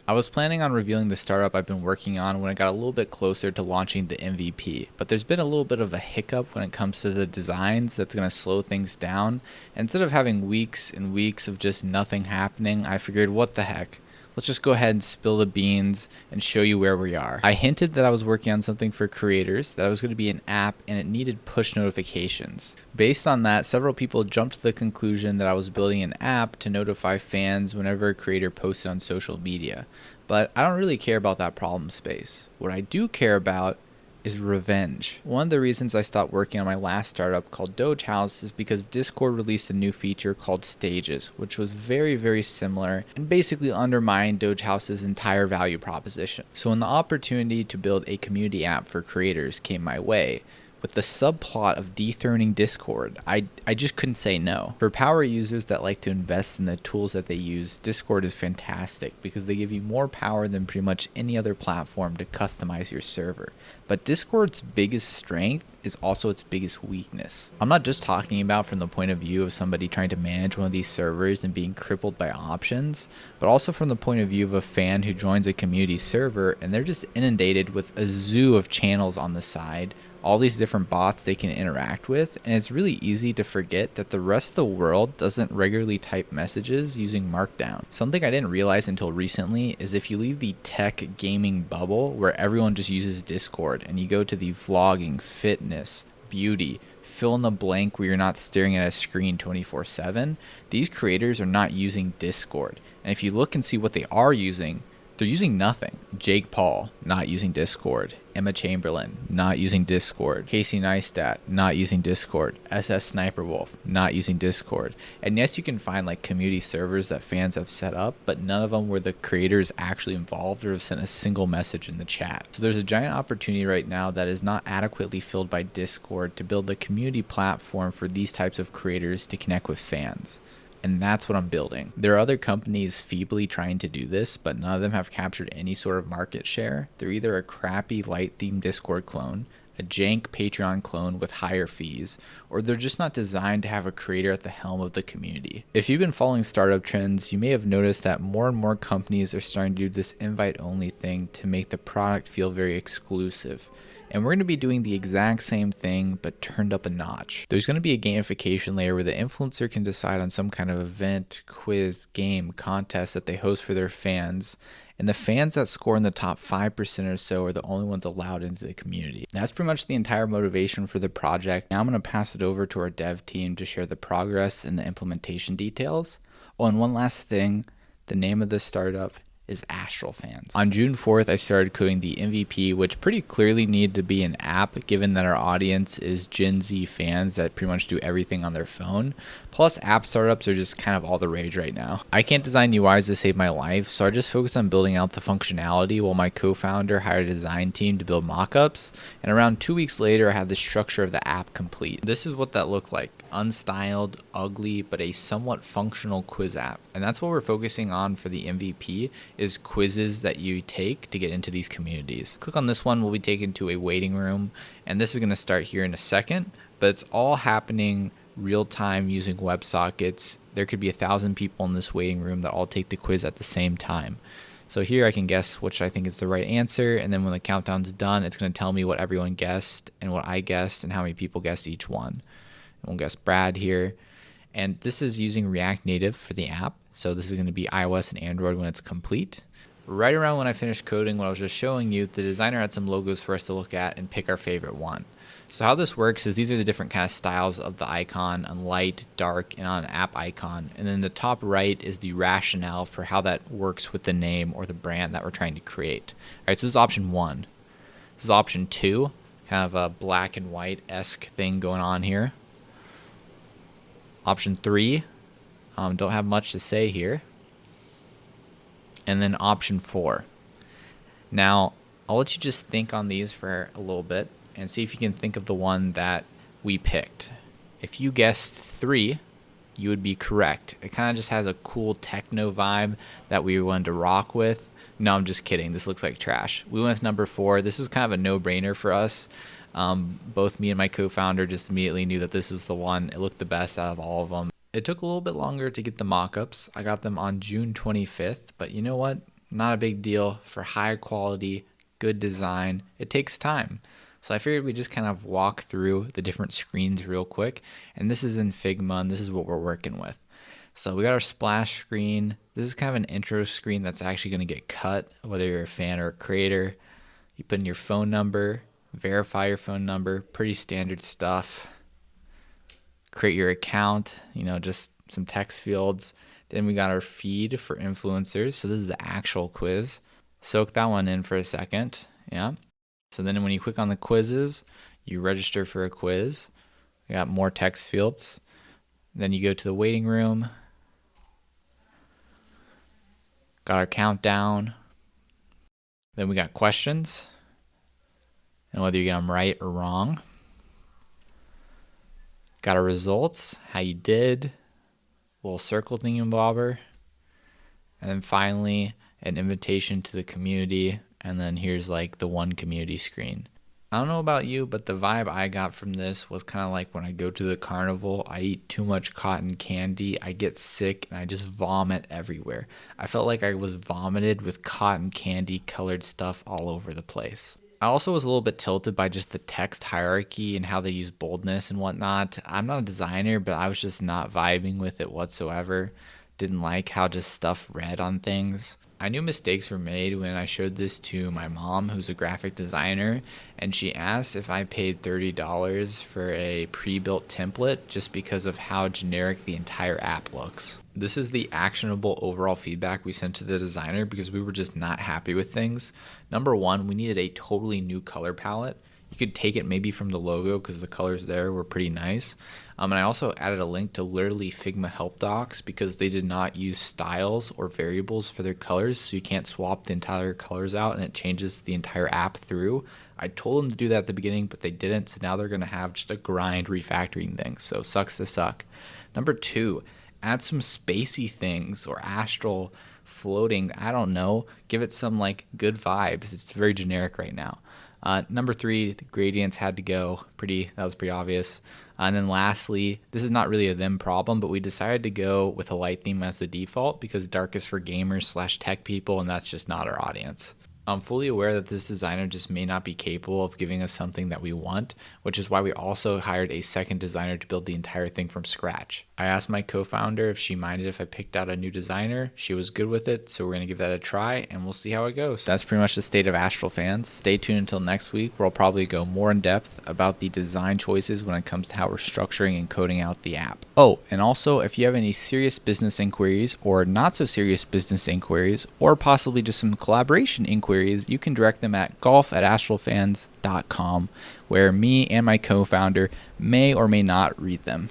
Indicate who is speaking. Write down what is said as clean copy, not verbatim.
Speaker 1: I was planning on revealing the startup I've been working on when I got a little bit closer to launching the MVP, but there's been a little bit of a hiccup when it comes to the designs that's going to slow things down. And instead of having weeks and weeks of just nothing happening, I figured, what the heck? Let's just go ahead and spill the beans and show you where we are. I hinted that I was working on something for creators, that it was going to be an app and it needed push notifications. Based on that, several people jumped to the conclusion that I was building an app to notify fans whenever a creator posted on social media. But I don't really care about that problem space. What I do care about is revenge. One of the reasons I stopped working on my last startup called Doge House is because Discord released a new feature called Stages, which was very similar and basically undermined Doge House's entire value proposition. So when the opportunity to build a community app for creators came my way, with the subplot of dethroning Discord, I just couldn't say no. For power users that like to invest in the tools that they use, Discord is fantastic because they give you more power than pretty much any other platform to customize your server. But Discord's biggest strength is also its biggest weakness. I'm not just talking about from the point of view of somebody trying to manage one of these servers and being crippled by options, but also from the point of view of a fan who joins a community server and they're just inundated with a zoo of channels on the side, all these different bots they can interact with, and it's really easy to forget that the rest of the world doesn't regularly type messages using Markdown. Something I didn't realize until recently is if you leave the tech gaming bubble where everyone just uses Discord and you go to the vlogging, fitness, beauty, fill in the blank where you're not staring at a screen 24/7, these creators are not using Discord. And if you look and see what they are using, they're using nothing. Jake Paul, not using Discord. Emma Chamberlain, not using Discord. Casey Neistat, not using Discord. SS Sniper Wolf, not using Discord. And yes, you can find like community servers that fans have set up, but none of them where the creators actually involved or have sent a single message in the chat. So there's a giant opportunity right now that is not adequately filled by Discord to build a community platform for these types of creators to connect with fans. And that's what I'm building. There are other companies feebly trying to do this, but none of them have captured any sort of market share. They're either a crappy light-themed Discord clone, a jank Patreon clone with higher fees, or they're just not designed to have a creator at the helm of the community. If you've been following startup trends, you may have noticed that more and more companies are starting to do this invite-only thing to make the product feel very exclusive. And we're going to be doing the exact same thing, but turned up a notch. There's going to be a gamification layer where the influencer can decide on some kind of event, quiz, game, contest that they host for their fans. And the fans that score in the top 5% or so are the only ones allowed into the community. That's pretty much the entire motivation for the project. Now I'm going to pass it over to our dev team to share the progress and the implementation details. Oh, and one last thing, the name of this startup is astralfans. On June 4th, I started coding the MVP, which pretty clearly needed to be an app given that our audience is Gen Z fans that pretty much do everything on their phone. Plus, app startups are just kind of all the rage right now. I can't design UIs to save my life, so I just focused on building out the functionality while my co-founder hired a design team to build mockups. And around 2 weeks later, I had the structure of the app complete. This is what that looked like. Unstyled, ugly, but a somewhat functional quiz app. And that's what we're focusing on for the MVP is quizzes that you take to get into these communities. Click on this one, we'll be taken to a waiting room, and this is going to start here in a second, but it's all happening real time using WebSockets. There could be 1,000 people in this waiting room that all take the quiz at the same time. So here I can guess which I think is the right answer, and then when the countdown's done, it's going to tell me what everyone guessed and what I guessed and how many people guessed each one. We'll guess Brad here. And this is using React Native for the app. So this is going to be iOS and Android when it's complete. Right around when I finished coding, what I was just showing you, the designer had some logos for us to look at and pick our favorite one. So how this works is these are the different kind of styles of the icon on light, dark, and on an app icon. And then the top right is the rationale for how that works with the name or the brand that we're trying to create. All right, so this is option 1. This is option 2, kind of a black and white-esque thing going on here. Option 3, don't have much to say here. And then option 4. Now, I'll let you just think on these for a little bit and see if you can think of the one that we picked. If you guessed 3, you would be correct. It kind of just has a cool techno vibe that we wanted to rock with. No, I'm just kidding. This looks like trash. We went with number 4. This was kind of a no-brainer for us. Both me and my co-founder just immediately knew that this was the one. It looked the best out of all of them. It took a little bit longer to get the mock-ups. I got them on June 25th, but you know what? Not a big deal. For high quality, good design, it takes time. So I figured we just kind of walk through the different screens real quick. And this is in Figma, and this is what we're working with. So we got our splash screen. This is kind of an intro screen that's actually going to get cut, whether you're a fan or a creator. You put in your phone number, verify your phone number, pretty standard stuff. Create your account, just some text fields. Then we got our feed for influencers. So this is the actual quiz. Soak that one in for a second. Yeah. So then when you click on the quizzes, you register for a quiz. We got more text fields. Then you go to the waiting room. Got our countdown. Then we got questions. And whether you get them right or wrong. Got our results, how you did. Little circle thingamabobber. And then finally, an invitation to the community. And then here's like the one community screen. I don't know about you, but the vibe I got from this was kind of like when I go to the carnival, I eat too much cotton candy, I get sick, and I just vomit everywhere. I felt like I was vomited with cotton candy colored stuff all over the place. I also was a little bit tilted by just the text hierarchy and how they use boldness and whatnot. I'm not a designer, but I was just not vibing with it whatsoever. Didn't like how just stuff read on things. I knew mistakes were made when I showed this to my mom, who's a graphic designer, and she asked if I paid $30 for a pre-built template just because of how generic the entire app looks. This is the actionable overall feedback we sent to the designer because we were just not happy with things. Number one, we needed a totally new color palette. You could take it maybe from the logo because the colors there were pretty nice. And I also added a link to literally Figma help docs because they did not use styles or variables for their colors, so you can't swap the entire colors out and it changes the entire app through. I told them to do that at the beginning, but they didn't, so now they're going to have just a grind refactoring thing, so sucks to suck. Number two, add some spacey things or astral floating, I don't know, give it some like good vibes. It's very generic right now. Number three, the gradients had to go. That was pretty obvious. And then lastly, this is not really a them problem, but we decided to go with a light theme as the default because dark is for gamers/tech people, and that's just not our audience. I'm fully aware that this designer just may not be capable of giving us something that we want, which is why we also hired a second designer to build the entire thing from scratch. I asked my co-founder if she minded if I picked out a new designer. She was good with it, so we're going to give that a try, and we'll see how it goes. That's pretty much the state of Astral Fans. Stay tuned until next week, where I'll probably go more in depth about the design choices when it comes to how we're structuring and coding out the app. Oh, and also, if you have any serious business inquiries or not so serious business inquiries, or possibly just some collaboration inquiries, you can direct them at golf@astralfans.com, where me and my co-founder may or may not read them.